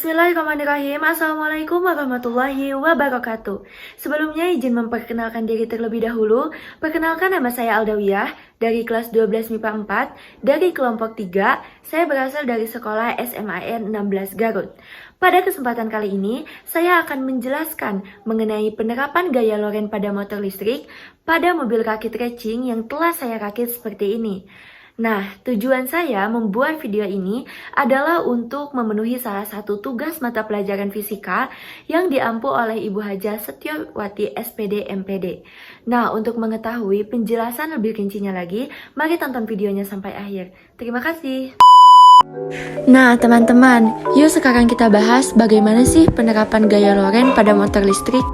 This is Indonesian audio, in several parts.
Bismillahirrahmanirrahim. Assalamualaikum warahmatullahi wabarakatuh. Sebelumnya izin memperkenalkan diri terlebih dahulu. Perkenalkan, nama saya Aldawiyah dari kelas 12 MIPA 4 dari kelompok 3. Saya berasal dari sekolah SMAN 16 Garut. Pada kesempatan kali ini, saya akan menjelaskan mengenai penerapan gaya loren pada motor listrik pada mobil rakit racing yang telah saya rakit seperti ini. Nah, tujuan saya membuat video ini adalah untuk memenuhi salah satu tugas mata pelajaran fisika yang diampu oleh Ibu Hajah Setiawati SPD MPD. Nah, untuk mengetahui penjelasan lebih rincinya lagi, mari tonton videonya sampai akhir. Terima kasih. Nah, teman-teman, yuk sekarang kita bahas bagaimana sih penerapan gaya loren pada motor listrik.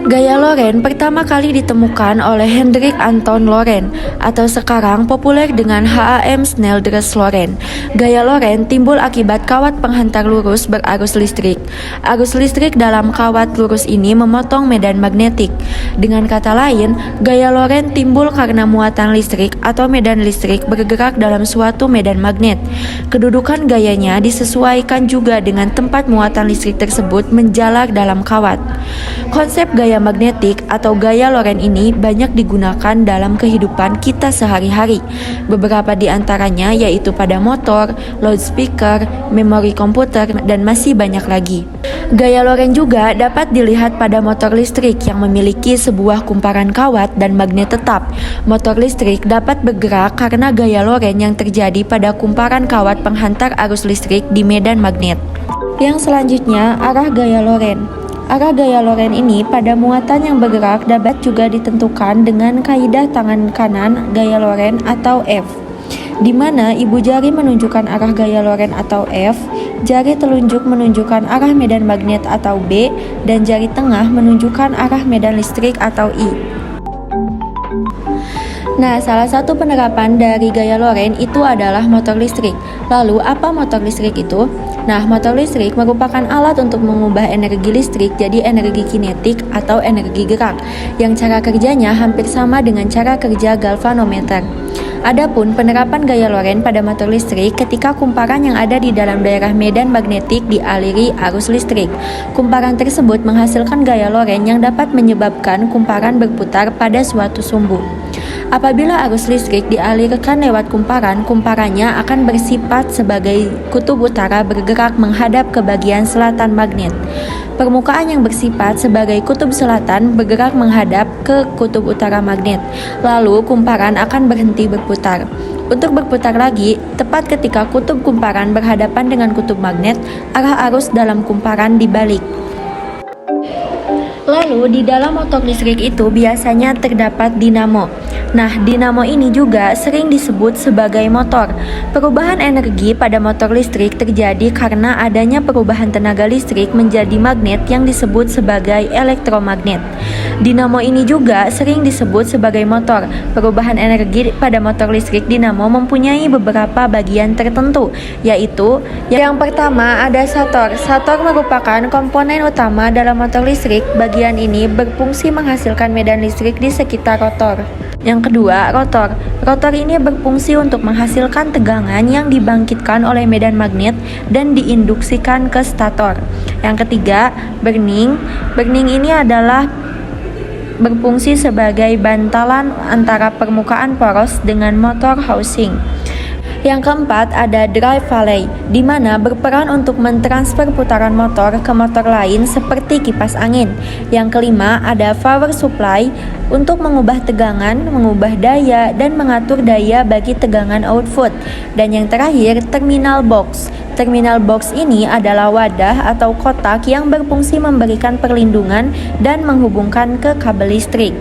Gaya loren pertama kali ditemukan oleh Hendrik Anton Loren atau sekarang populer dengan HAM Snelldress Loren. Gaya loren timbul akibat kawat penghantar lurus berarus listrik. Arus listrik dalam kawat lurus ini memotong medan magnetik. Dengan kata lain, gaya loren timbul karena muatan listrik atau medan listrik bergerak dalam suatu medan magnet. Kedudukan gayanya disesuaikan juga dengan tempat muatan listrik tersebut menjalar dalam kawat. Konsep gaya magnetik atau gaya loren ini banyak digunakan dalam kehidupan kita sehari-hari. Beberapa di antaranya yaitu pada motor, loudspeaker, memori komputer, dan masih banyak lagi. Gaya loren juga dapat dilihat pada motor listrik yang memiliki sebuah kumparan kawat dan magnet tetap. Motor listrik dapat bergerak karena gaya loren yang terjadi pada kumparan kawat penghantar arus listrik di medan magnet. Yang selanjutnya, arah gaya loren. Arah gaya loren ini pada muatan yang bergerak dapat juga ditentukan dengan kaidah tangan kanan gaya loren atau F, di mana ibu jari menunjukkan arah gaya loren atau F, jari telunjuk menunjukkan arah medan magnet atau B, dan jari tengah menunjukkan arah medan listrik atau I. Nah, salah satu penerapan dari gaya loren itu adalah motor listrik. Lalu, apa motor listrik itu? Nah, motor listrik merupakan alat untuk mengubah energi listrik jadi energi kinetik atau energi gerak, yang cara kerjanya hampir sama dengan cara kerja galvanometer. Adapun penerapan gaya loren pada motor listrik ketika kumparan yang ada di dalam daerah medan magnetik dialiri arus listrik. Kumparan tersebut menghasilkan gaya loren yang dapat menyebabkan kumparan berputar pada suatu sumbu. Apabila arus listrik dialirkan lewat kumparan, kumparannya akan bersifat sebagai kutub utara bergerak menghadap ke bagian selatan magnet. Permukaan yang bersifat sebagai kutub selatan bergerak menghadap ke kutub utara magnet. Lalu kumparan akan berhenti berputar. Untuk berputar lagi, tepat ketika kutub kumparan berhadapan dengan kutub magnet, arah arus dalam kumparan dibalik. Lalu di dalam motor listrik itu biasanya terdapat dinamo. Nah, dinamo ini juga sering disebut sebagai motor. Perubahan energi pada motor listrik terjadi karena adanya perubahan tenaga listrik menjadi magnet yang disebut sebagai elektromagnet. Dinamo ini juga sering disebut sebagai motor. Perubahan energi pada motor listrik dinamo mempunyai beberapa bagian tertentu, yaitu yang pertama ada stator. Stator merupakan komponen utama dalam motor listrik. Bagian ini berfungsi menghasilkan medan listrik di sekitar rotor. Yang kedua, rotor. Rotor ini berfungsi untuk menghasilkan tegangan yang dibangkitkan oleh medan magnet dan diinduksikan ke stator. Yang ketiga, burning. Burning ini adalah berfungsi sebagai bantalan antara permukaan poros dengan motor housing. Yang keempat ada drive valley, di mana berperan untuk mentransfer putaran motor ke motor lain seperti kipas angin. Yang kelima ada power supply, untuk mengubah tegangan, mengubah daya, dan mengatur daya bagi tegangan output. Dan yang terakhir terminal box. Terminal box ini adalah wadah atau kotak yang berfungsi memberikan perlindungan dan menghubungkan ke kabel listrik.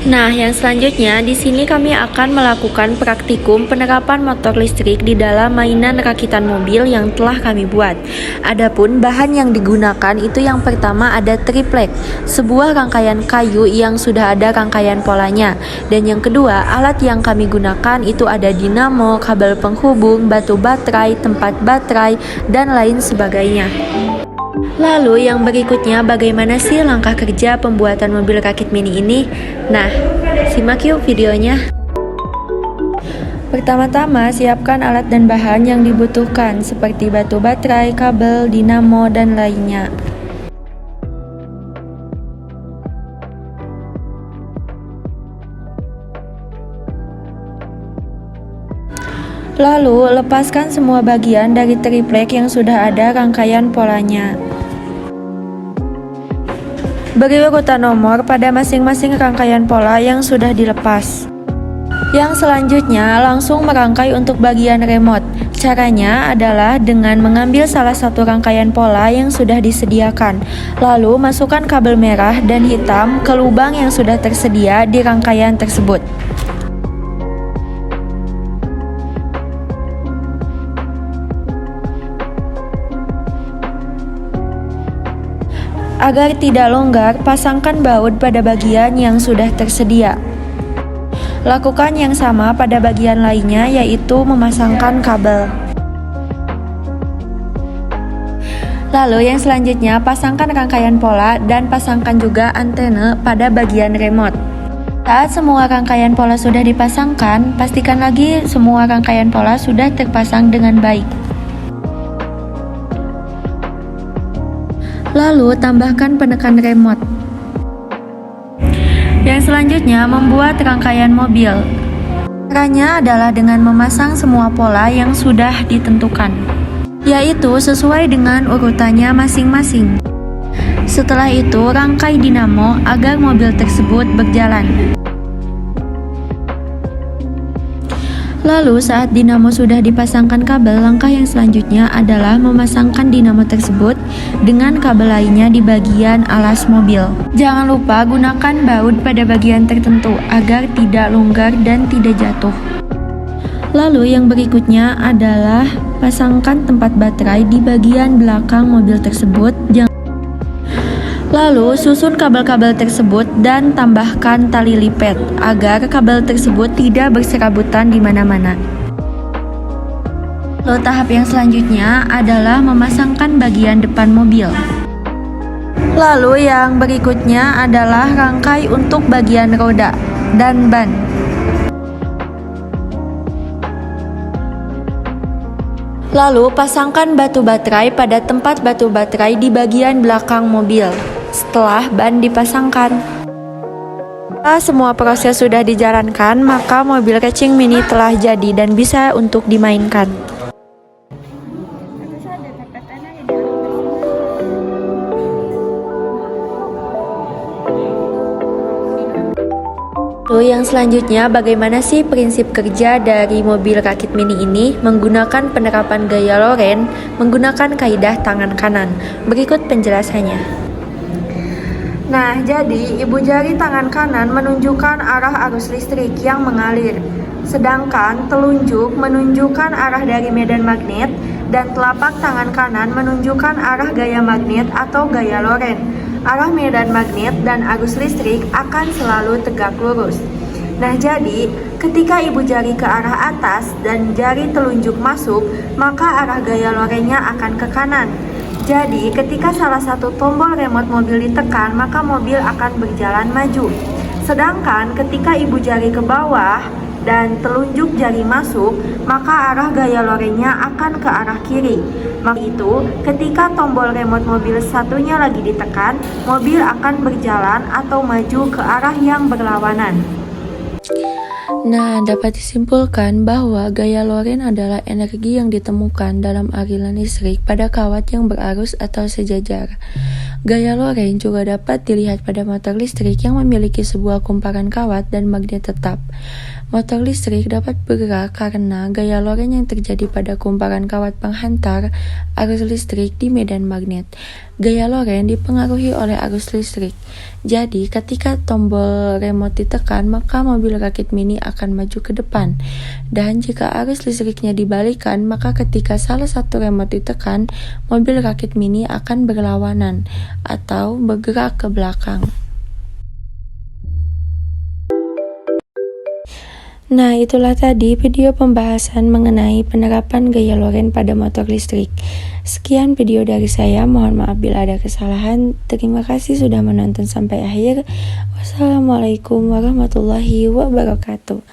Nah, yang selanjutnya di sini kami akan melakukan praktikum penerapan motor listrik di dalam mainan rakitan mobil yang telah kami buat. Adapun bahan yang digunakan itu yang pertama ada triplek, sebuah rangkaian kayu yang sudah ada rangkaian polanya. Dan yang kedua, alat yang kami gunakan itu ada dinamo, kabel penghubung, batu baterai, tempat baterai, dan lain sebagainya. Lalu yang berikutnya, bagaimana sih langkah kerja pembuatan mobil rakit mini ini? Nah, simak yuk videonya. Pertama-tama, siapkan alat dan bahan yang dibutuhkan seperti batu baterai, kabel, dinamo, dan lainnya. Lalu, lepaskan semua bagian dari triplek yang sudah ada rangkaian polanya. Beri urutan nomor pada masing-masing rangkaian pola yang sudah dilepas. Yang selanjutnya, langsung merangkai untuk bagian remote. Caranya adalah dengan mengambil salah satu rangkaian pola yang sudah disediakan, lalu masukkan kabel merah dan hitam ke lubang yang sudah tersedia di rangkaian tersebut. Agar tidak longgar, pasangkan baut pada bagian yang sudah tersedia. Lakukan yang sama pada bagian lainnya, yaitu memasangkan kabel. Lalu yang selanjutnya, pasangkan rangkaian pola dan pasangkan juga antena pada bagian remote. Saat semua rangkaian pola sudah dipasangkan, pastikan lagi semua rangkaian pola sudah terpasang dengan baik. Lalu tambahkan penekan remote. Yang selanjutnya, membuat rangkaian mobil. Caranya adalah dengan memasang semua pola yang sudah ditentukan, yaitu sesuai dengan urutannya masing-masing. Setelah itu, rangkai dinamo agar mobil tersebut berjalan. Lalu saat dinamo sudah dipasangkan kabel, langkah yang selanjutnya adalah memasangkan dinamo tersebut dengan kabel lainnya di bagian alas mobil. Jangan lupa gunakan baut pada bagian tertentu agar tidak longgar dan tidak jatuh. Lalu yang berikutnya adalah pasangkan tempat baterai di bagian belakang mobil tersebut. Lalu susun kabel-kabel tersebut dan tambahkan tali lipat agar kabel tersebut tidak berserabutan di mana-mana. Lalu tahap yang selanjutnya adalah memasangkan bagian depan mobil. Lalu yang berikutnya adalah rangkai untuk bagian roda dan ban. Lalu pasangkan batu baterai pada tempat batu baterai di bagian belakang mobil. Setelah ban dipasangkan, setelah semua proses sudah dijalankan, maka mobil racing mini telah jadi dan bisa untuk dimainkan. Lalu yang selanjutnya, bagaimana sih prinsip kerja dari mobil rakit mini ini? Menggunakan penerapan gaya Loren, menggunakan kaidah tangan kanan. Berikut penjelasannya. Nah, jadi ibu jari tangan kanan menunjukkan arah arus listrik yang mengalir, sedangkan telunjuk menunjukkan arah dari medan magnet dan telapak tangan kanan menunjukkan arah gaya magnet atau gaya Loren. Arah medan magnet dan arus listrik akan selalu tegak lurus. Nah, jadi ketika ibu jari ke arah atas dan jari telunjuk masuk, maka arah gaya Lorennya akan ke kanan. Jadi, ketika salah satu tombol remote mobil ditekan, maka mobil akan berjalan maju. Sedangkan ketika ibu jari ke bawah dan telunjuk jari masuk, maka arah gaya Lorennya akan ke arah kiri. Maka itu, ketika tombol remote mobil satunya lagi ditekan, mobil akan berjalan atau maju ke arah yang berlawanan. Nah, dapat disimpulkan bahwa gaya Loren adalah energi yang ditemukan dalam aliran listrik pada kawat yang berarus atau sejajar. Gaya Loren juga dapat dilihat pada motor listrik yang memiliki sebuah kumparan kawat dan magnet tetap. Motor listrik dapat bergerak karena gaya Loren yang terjadi pada kumparan kawat penghantar arus listrik di medan magnet. Gaya Loren dipengaruhi oleh arus listrik. Jadi, ketika tombol remote ditekan, maka mobil rakit mini akan maju ke depan. Dan jika arus listriknya dibalikan, maka ketika salah satu remote ditekan, mobil rakit mini akan berlawanan atau bergerak ke belakang. Nah, itulah tadi video pembahasan mengenai penerapan gaya Loren pada motor listrik. Sekian video dari saya, mohon maaf bila ada kesalahan. Terima kasih sudah menonton sampai akhir. Wassalamualaikum warahmatullahi wabarakatuh.